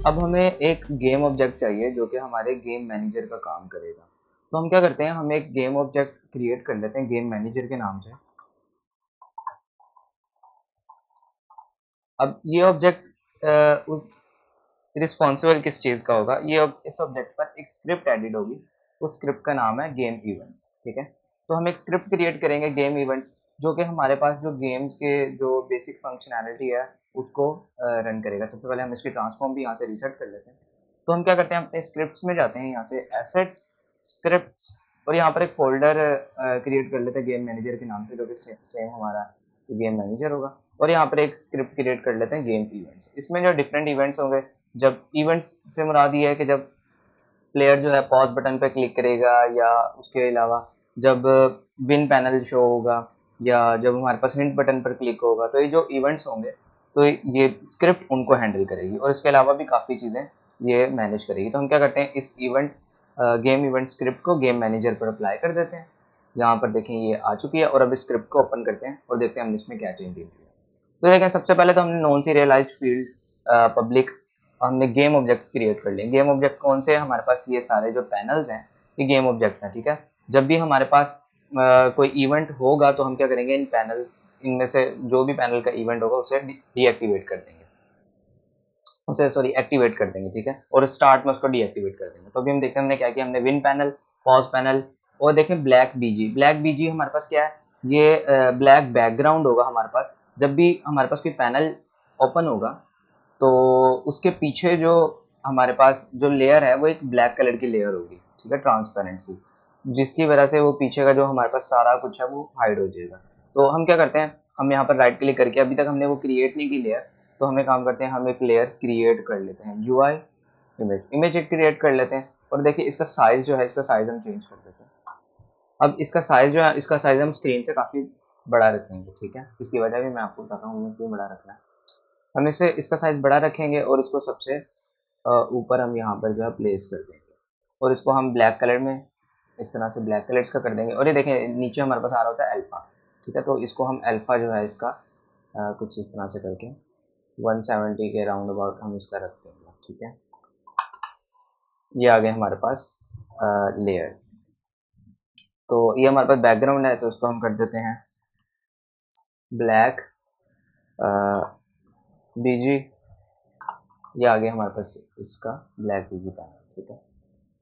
अब हमें एक गेम ऑब्जेक्ट चाहिए जो कि हमारे गेम मैनेजर का काम करेगा। तो हम क्या करते हैं, हम एक गेम ऑब्जेक्ट क्रिएट कर लेते हैं गेम मैनेजर के नाम से। अब ये ऑब्जेक्ट रिस्पॉन्सिबल किस चीज़ का होगा, इस ऑब्जेक्ट पर एक स्क्रिप्ट एडिट होगी। उस स्क्रिप्ट का नाम है गेम इवेंट्स। ठीक है, तो हम एक स्क्रिप्ट क्रिएट करेंगे गेम इवेंट्स, जो कि हमारे पास जो गेम्स के जो बेसिक फंक्शनैलिटी है उसको रन करेगा। सबसे पहले हम इसकी ट्रांसफॉर्म भी यहाँ से रिसेट कर लेते हैं। तो हम क्या करते हैं, अपने स्क्रिप्ट्स में जाते हैं, यहाँ से एसेट्स, स्क्रिप्ट्स, और यहाँ पर एक फोल्डर क्रिएट कर लेते हैं गेम मैनेजर के नाम से, जो कि सेम हमारा गेम मैनेजर होगा। और यहाँ पर एक स्क्रिप्ट क्रिएट कर लेते हैं गेम इवेंट्स। इसमें जो डिफरेंट इवेंट्स होंगे, जब इवेंट्स से मुराद ये है कि जब प्लेयर जो है पॉज बटन पे क्लिक करेगा, या उसके अलावा जब विन पैनल शो होगा, या जब हमारे पास हिंट बटन पर क्लिक होगा, तो ये जो इवेंट्स होंगे तो ये स्क्रिप्ट उनको हैंडल करेगी। और इसके अलावा भी काफ़ी चीज़ें ये मैनेज करेगी। तो हम क्या करते हैं, इस गेम इवेंट स्क्रिप्ट को गेम मैनेजर पर अप्लाई कर देते हैं। यहाँ पर देखें ये आ चुकी है, और अब इस स्क्रिप्ट को ओपन करते हैं और देखते हैं हमने इसमें क्या चेंज किया। तो देखें, सबसे पहले तो हमने नॉन सीरियलाइज्ड फील्ड पब्लिक, हमने गेम ऑब्जेक्ट्स क्रिएट कर लिए। गेम ऑब्जेक्ट कौन से हैं हमारे पास, ये सारे जो पैनल्स हैं ये गेम ऑब्जेक्ट्स हैं। ठीक है, जब भी हमारे पास कोई इवेंट होगा तो हम क्या करेंगे, इनमें से जो भी पैनल का इवेंट होगा उसे डीएक्टिवेट कर देंगे, एक्टिवेट कर देंगे। ठीक है, और स्टार्ट में उसको डीएक्टिवेट कर देंगे। तो अभी हम देखते हैं हमने क्या किया, हमने विन पैनल, पॉज पैनल, और देखें ब्लैक बीजी हमारे पास क्या है, ये ब्लैक बैकग्राउंड होगा हमारे पास। जब भी हमारे पास कोई पैनल ओपन होगा तो उसके पीछे जो हमारे पास जो लेयर है वो एक ब्लैक कलर की लेयर होगी। ठीक है, ट्रांसपेरेंसी, जिसकी वजह से वो पीछे का जो हमारे पास सारा कुछ है वो हाइड हो जाएगा। तो हम क्या करते हैं, हम यहाँ पर राइट क्लिक करके, अभी तक हमने वो क्रिएट नहीं की लेयर, तो हम एक काम करते हैं, हम एक लेयर क्रिएट कर लेते हैं, यूआई इमेज एक क्रिएट कर लेते हैं। और देखिए इसका साइज जो है, इसका साइज हम चेंज कर देते हैं। अब इसका साइज जो है, इसका साइज हम स्क्रीन से काफ़ी बड़ा रखेंगे। ठीक है, इसकी वजह भी मैं आपको बताता हूँ हमें क्यों बड़ा रखना है। हम इसे इसका साइज बड़ा रखेंगे और इसको सबसे ऊपर हम यहाँ पर जो है प्लेस कर देंगे, और इसको हम ब्लैक कलर में इस तरह से ब्लैक कलर्स का कर देंगे। और ये देखें नीचे हमारे पास आ रहा होता है अल्फ़ा। ठीक है, तो इसको हम अल्फ़ा जो है इसका कुछ इस तरह से करके 170 के राउंड अबाउट हम इसका रख देंगे। ठीक है, ये आ गया हमारे पास लेयर। तो ये हमारे पास बैकग्राउंड है, तो इसको हम कर देते हैं ब्लैक बीजी। ये आ गया हमारे पास इसका ब्लैक बीजी पैनल। ठीक है,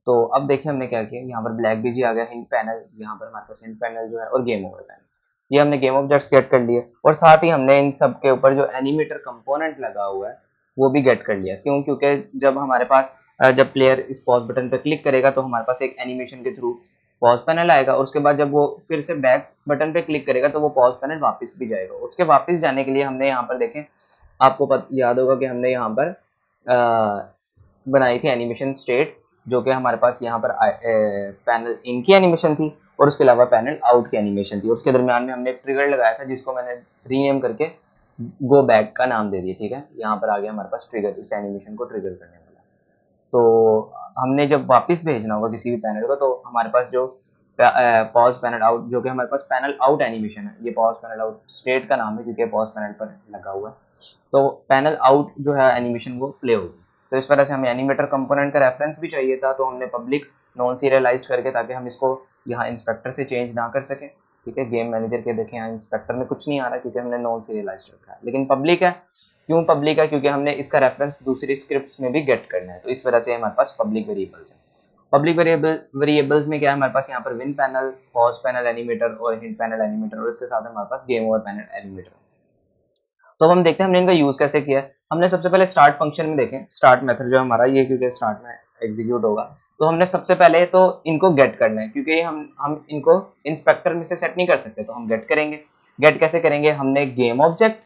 तो अब देखिए हमने क्या किया, यहाँ पर ब्लैक बीजी आ गया, हिंट पैनल, यहाँ पर हमारे पास हिंट पैनल जो है, और गेम ओवर पैनल, ये हमने गेम ऑब्जेक्ट्स गेट कर लिए। और साथ ही हमने इन सब के ऊपर जो एनिमेटर कंपोनेंट लगा हुआ है वो भी गेट कर लिया। क्यों? क्योंकि जब हमारे पास जब प्लेयर इस पॉज बटन पर क्लिक करेगा तो हमारे पास एक एनिमेशन के थ्रू पॉज पैनल आएगा, और उसके बाद जब वो फिर से बैक बटन पे क्लिक करेगा तो वो पॉज पैनल वापस भी जाएगा। उसके वापस जाने के लिए हमने यहाँ पर देखें, आपको याद होगा कि हमने यहाँ पर बनाई थी एनिमेशन स्टेट, जो कि हमारे पास यहाँ पर पैनल इन की एनिमेशन थी, और उसके अलावा पैनल आउट की एनिमेशन थी। और उसके दरमियान में हमने एक ट्रिगर लगाया था जिसको मैंने रीनेम करके गो बैक का नाम दे दिया। ठीक है, यहाँ पर आ गया हमारे पास ट्रिगर, इस एनिमेशन को ट्रिगर करने वाला। तो हमने जब वापस भेजना होगा किसी भी पैनल को, तो हमारे पास जो पॉज पैनल आउट, जो कि हमारे पास पैनल आउट एनिमेशन है, ये पॉज पैनल आउट स्टेट का नाम है क्योंकि पॉज पैनल पर लगा हुआ है, तो पैनल आउट जो है एनिमेशन वो प्ले होगी। तो इस वजह से हमें एनिमेटर कंपोनेंट का रेफरेंस भी चाहिए था, तो हमने पब्लिक नॉन सीरियलाइज्ड करके, ताकि हम इसको यहाँ इंस्पेक्टर से चेंज ना कर सकें। ठीक है, गेम मैनेजर के देखें यहाँ इंस्पेक्टर में कुछ नहीं आ रहा क्योंकि हमने नॉन सीरियलाइज्ड रखा है, लेकिन पब्लिक है। क्यों पब्लिक है? क्योंकि हमने इसका रेफरेंस दूसरी स्क्रिप्ट्स में भी गेट करना है, तो इस वजह से हमारे पास पब्लिक वेरिएबल्स हैं। पब्लिक वेरिएबल्स में क्या है, हमारे पास यहाँ पर win panel, pause panel animator, और हिंट पैनल एनिमेटर, और इसके साथ हमारे पास गेम ओवर पैनल एनिमेटर। तो अब हम देखते हैं हमने इनका यूज कैसे किया है। हमने सबसे पहले स्टार्ट फंक्शन में देखें, स्टार्ट मेथड जो हमारा ये, क्योंकि स्टार्ट में एग्जीक्यूट होगा, तो हमने सबसे पहले तो इनको गेट करना है, क्योंकि हम इनको इंस्पेक्टर में से सेट नहीं कर सकते, तो हम गेट करेंगे। गेट कैसे करेंगे, हमने गेम ऑब्जेक्ट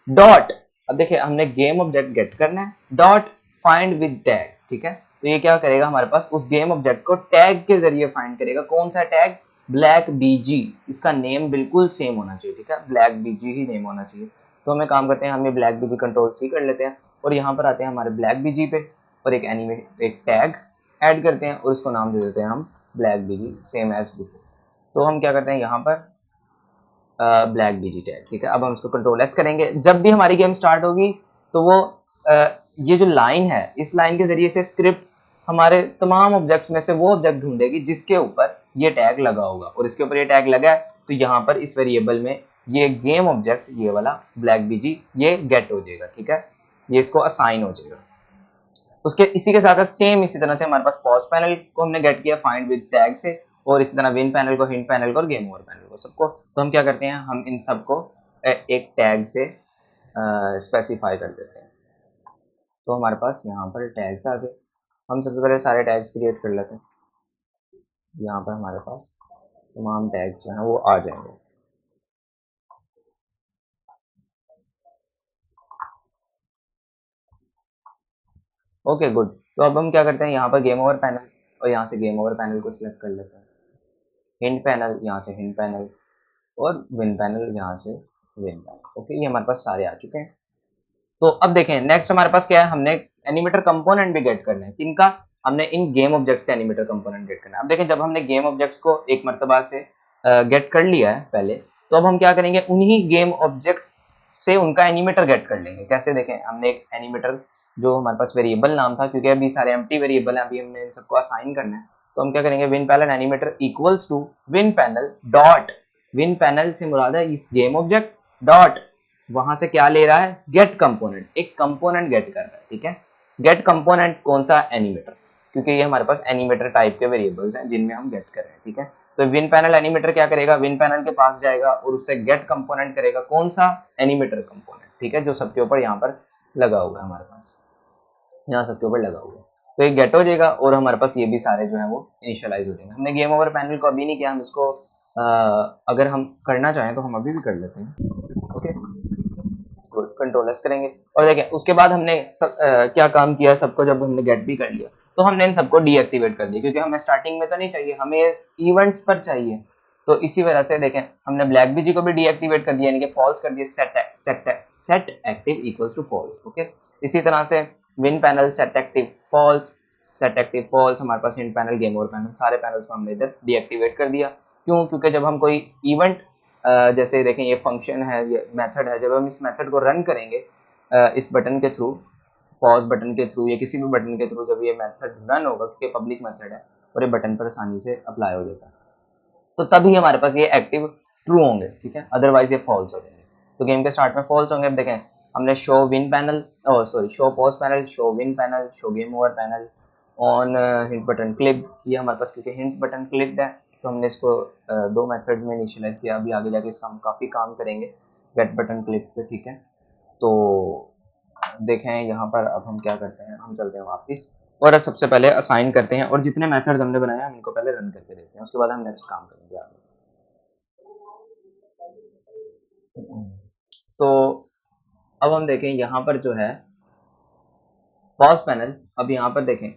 डॉट, अब देखिए हमने गेम ऑब्जेक्ट गेट करना है, डॉट फाइंड विद टैग। ठीक है, तो ये क्या करेगा, हमारे पास उस गेम ऑब्जेक्ट को टैग के जरिए फाइंड करेगा। कौन सा टैग? ब्लैक बीजी, इसका नेम बिल्कुल सेम होना चाहिए। ठीक है, ब्लैक बीजी ही नेम होना चाहिए। तो हमें काम करते हैं, हमें ब्लैक बीजी कंट्रोल सी कर लेते हैं, और यहाँ पर आते हैं हमारे ब्लैक बीजी पे, और एक टैग ऐड करते हैं, और इसको नाम दे देते हैं हम ब्लैक बीजी, सेम एज बिफोर। तो हम क्या करते हैं यहाँ पर ब्लैक बीजी टैग। ठीक है, अब हम इसको कंट्रोल एस करेंगे। जब भी हमारी गेम स्टार्ट होगी तो वो ये जो लाइन है, इस लाइन के जरिए से स्क्रिप्ट हमारे तमाम ऑब्जेक्ट्स में से वो ऑब्जेक्ट ढूंढेगी जिसके ऊपर ये टैग लगा होगा, और इसके ऊपर ये टैग लगा है तो यहाँ पर इस वेरिएबल में ये गेम ऑब्जेक्ट, ये वाला ब्लैक बीजी, ये गेट हो जाएगा, ठीक है, ये इसको असाइन हो जाएगा। उसके इसी के साथ सेम इसी तरह से हमारे पास पॉज पैनल को हमने गेट किया फाइंड विद टैग से, और इसी तरह विन पैनल को, हिंट पैनल को और गेम ओवर पैनल को, सबको तो हम क्या करते हैं, हम इन सबको एक टैग से स्पेसिफाई कर देते हैं। तो हमारे पास यहाँ पर टैग्स आ गए। हम सबसे पहले सारे टैग्स क्रिएट कर लेते हैं। यहाँ पर हमारे पास तमाम टैग्स जो हैं वो आ जाएंगे। Okay good. तो अब हम क्या करते हैं, यहाँ पर गेम ओवर पैनल, और यहाँ से गेम ओवर पैनल को सिलेक्ट कर लेते हैं। हिंट पैनल, यहाँ से हिंट पैनल, और विन पैनल, यहाँ से विन पैनल। ओके, ये हमारे पास सारे आ चुके हैं। तो अब देखें नेक्स्ट हमारे पास क्या है, हमने एनिमेटर कंपोनेंट भी गेट करना है। किनका, हमने इन गेम ऑब्जेक्ट्स का एनिमेटर कंपोनेंट गेट करना है। अब देखें जब हमने गेम ऑब्जेक्ट्स को एक मर्तबा से गेट कर लिया है पहले, तो अब हम क्या करेंगे, उन्हीं गेम ऑब्जेक्ट्स से उनका एनिमेटर गेट कर लेंगे। कैसे, देखें हमने एक एनिमेटर जो हमारे पास वेरिएबल नाम था, क्योंकि अभी सारे एम्प्टी वेरिएबल हैं, अभी हमने इन सबको असाइन करना है, तो हम क्या करेंगे, विन पैनल एनिमेटर इक्वल्स टू विन पैनल डॉट, विन पैनल से मुराद है इस गेम ऑब्जेक्ट, डॉट वहां से क्या ले रहा है, गेट कंपोनेंट, एक कंपोनेंट गेट कर रहा है, ठीक है। गेट कंपोनेंट कौन सा, एनिमेटर, क्योंकि ये हमारे पास एनिमेटर टाइप के वेरिएबल्स हैं जिनमें हम गेट कर रहे हैं, ठीक है। तो विन पैनल एनिमेटर क्या करेगा, विन पैनल के पास जाएगा और उससे गेट कंपोनेंट करेगा, कौन सा, एनिमेटर कंपोनेंट, ठीक है, जो सबके ऊपर यहाँ पर लगा हुआ है, हमारे पास यहाँ सबके ऊपर लगा हुआ है। तो ये गेट हो जाएगा और हमारे पास ये भी सारे जो है वो इनिशियलाइज हो जाएंगे। हमने गेम ओवर पैनल को अभी नहीं किया, हम इसको अगर हम करना चाहें तो हम अभी भी कर लेते हैं। ओके, कंट्रोल एस करेंगे और देखें उसके बाद हमने क्या काम किया, सबको जब हमने गेट भी कर लिया तो हमने इन सबको डीएक्टिवेट कर दिया, क्योंकि हमें स्टार्टिंग में तो नहीं चाहिए, हमें इवेंट्स पर चाहिए। तो इसी वजह से देखें हमने ब्लैक बीजी को भी डीएक्टिवेट कर दिया, यानी कि फॉल्स कर दिया, set active equals to false. Okay, इसी तरह से win panel set active false, set active false, हमारे पास hint panel, game over panel, सारे पैनल्स को हमने इधर डीएक्टिवेट कर दिया। क्यों, क्योंकि जब हम कोई इवेंट जैसे देखें ये फंक्शन है, ये मेथड है, जब हम इस मेथड को रन करेंगे इस बटन के थ्रू, पॉज बटन के थ्रू या किसी भी बटन के थ्रू, जब ये मेथड रन होगा, क्योंकि पब्लिक मेथड है और ये बटन पर आसानी से अप्लाई हो जाता है, तो तभी हमारे पास ये एक्टिव ट्रू होंगे, ठीक है, अदरवाइज ये फॉल्स हो जाएंगे। तो गेम के स्टार्ट में फॉल्स होंगे। अब देखें हमने show win panel, show pause panel, show win panel, show game over panel on hint button click, ये हमारे पास क्योंकि हिंट बटन क्लिक्ड है तो हमने इसको दो मेथड्स में इनिशियलाइज किया। अभी आगे जाके इसका हम काफ़ी काम करेंगे गेट बटन क्लिक पे, ठीक है। तो देखें यहाँ पर अब हम क्या करते हैं, हम चलते हैं वापस और सबसे पहले असाइन करते हैं, और जितने मेथड्स हमने बनाए हम इनको पहले रन करके देखते हैं, उसके बाद हम नेक्स्ट काम करेंगे आगे। तो अब हम देखें यहाँ पर जो है पॉज पैनल, अब यहाँ पर देखें,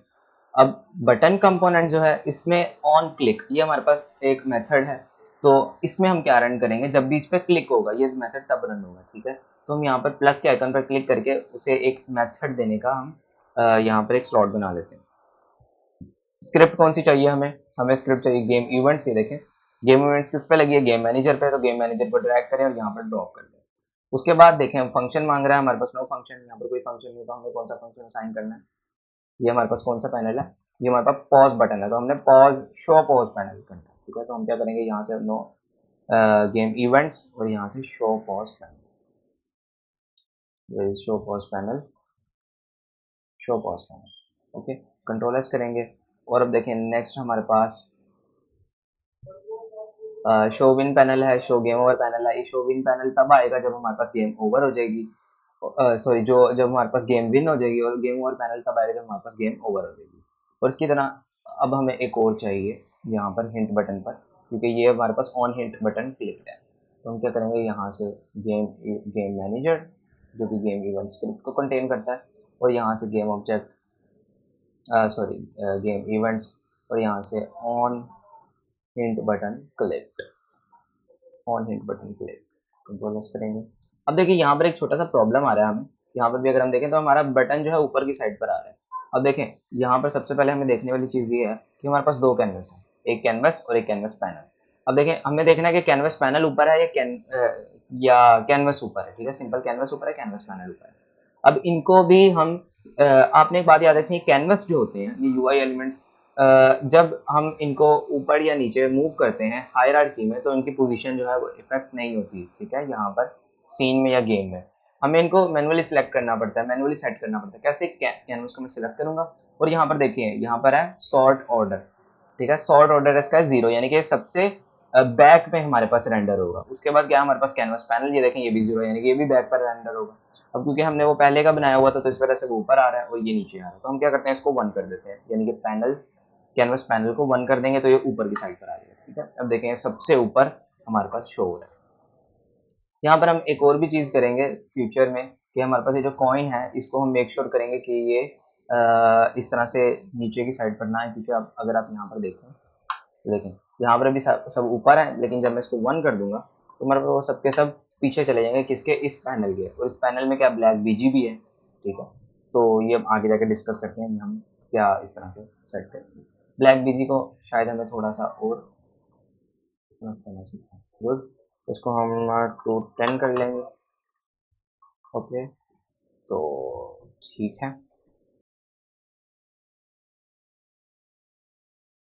अब बटन कंपोनेंट जो है इसमें ऑन क्लिक, ये हमारे पास एक मेथड है, तो इसमें हम क्या रन करेंगे, जब भी इस पर क्लिक होगा ये मेथड तब रन होगा, ठीक है। तो हम यहाँ पर प्लस के आइकन पर क्लिक करके उसे एक मेथड देने का हम यहाँ पर एक स्लॉट बना लेते हैं। स्क्रिप्ट कौन सी चाहिए हमें, हमें स्क्रिप्ट चाहिए गेम इवेंट्स। ये देखें गेम इवेंट्स किस पे लगी है, गेम मैनेजर पे, तो गेम मैनेजर को ड्रैग करें और यहाँ पर ड्रॉप कर दें। उसके बाद देखें हम फंक्शन मांग रहा है, हमारे पास नो फंक्शन, यहाँ पर कोई फंक्शन नहीं, तो हमें कौन सा फंक्शन असाइन करना है, ये हमारे पास कौन सा पैनल है, ये हमारे पास पॉज बटन है, तो हमने पॉज शो पॉज पैनल करना है, ठीक है। तो हम क्या करेंगे, यहाँ से नो गेम इवेंट्स और यहाँ से show pause panel, show pause panel, show pause panel. Okay, control S करेंगे और अब देखें नेक्स्ट हमारे पास शो विन पैनल है, शो गेम ओवर पैनल है। ये शो विन पैनल तब आएगा जब हमारे पास गेम ओवर हो जाएगी, सॉरी जो जब हमारे पास गेम विन हो जाएगी, और गेम ओवर पैनल तब आएगा जब हमारे पास गेम ओवर हो जाएगी। और इसकी तरह अब हमें एक और चाहिए यहाँ पर हिंट बटन पर, क्योंकि ये हमारे pass on hint button click है, तो हम क्या करेंगे, यहाँ से गेम मैनेजर जो कि गेम इवेंट स्क्रिप्ट को कंटेन करता है, और यहाँ से game object, sorry game events, और यहाँ से on hint button click, on hint button click, control S करेंगे। अब देखिए यहाँ पर एक छोटा सा प्रॉब्लम आ रहा है हमें, यहाँ पर भी अगर हम देखें तो हमारा बटन जो है ऊपर की साइड पर आ रहा है। अब देखें यहाँ पर सबसे पहले हमें देखने वाली चीज़ ये है कि हमारे पास दो कैनवस है, एक कैनवस और एक कैनवस पैनल। अब देखें हमें देखना है कि कैनवस पैनल ऊपर है या कैनवस ऊपर है, ठीक है, सिंपल कैनवस ऊपर है, कैनवस पैनल ऊपर है। अब इनको भी हम आपने एक बात याद रखनी है, कैनवस जो होते हैं ये यूआई एलिमेंट्स, जब हम इनको ऊपर या नीचे मूव करते हैं हायरार्की में तो इनकी पोजीशन जो है वो इफेक्ट नहीं होती, ठीक है, यहाँ पर सीन में या गेम में हमें इनको मैनुअली सिलेक्ट करना पड़ता है, मैनुअली सेट करना पड़ता है। कैसे? कैनवस को मैं सिलेक्ट करूंगा और यहाँ पर देखिए यहाँ पर है सॉर्ट ऑर्डर, ठीक है, सॉर्ट ऑर्डर इसका है 0, यानी कि सबसे बैक में हमारे पास रेंडर होगा। उसके बाद क्या हमारे पास कैनवस पैनल, ये देखें ये भी 0, यानी कि ये भी बैक पर रेंडर होगा। अब क्योंकि हमने वो पहले का बनाया हुआ था तो इस वजह से वो ऊपर आ रहा है और ये नीचे आ रहा है, तो हम क्या करते हैं इसको 1 कर देते हैं, यानी कि पैनल कैनवस पैनल को 1 कर देंगे तो ये ऊपर की साइड पर आ जाएगा, ठीक है। अब देखें सबसे ऊपर हमारे पास शो हो रहा है। यहाँ पर हम एक और भी चीज़ करेंगे फ्यूचर में कि हमारे पास ये जो कॉइन है इसको हम मेक श्योर करेंगे कि ये इस तरह से नीचे की साइड पर ना है, क्योंकि अब अगर आप यहाँ पर देखें तो देखें यहाँ पर भी सब ऊपर है, लेकिन जब मैं इसको 1 कर दूंगा तो हमारे पास वो सबके सब पीछे चले जाएंगे, किसके? इस पैनल के। और इस पैनल में क्या ब्लैक बीजी भी है, ठीक है। तो ये हम आगे जाकर डिस्कस करते हैं हम क्या इस तरह से सेट करेंगे। ब्लैक बीजी को शायद हमें थोड़ा सा और इस तरह से करना चाहिए। गुड, इसको हम 210 कर लेंगे। ओके, तो ठीक है।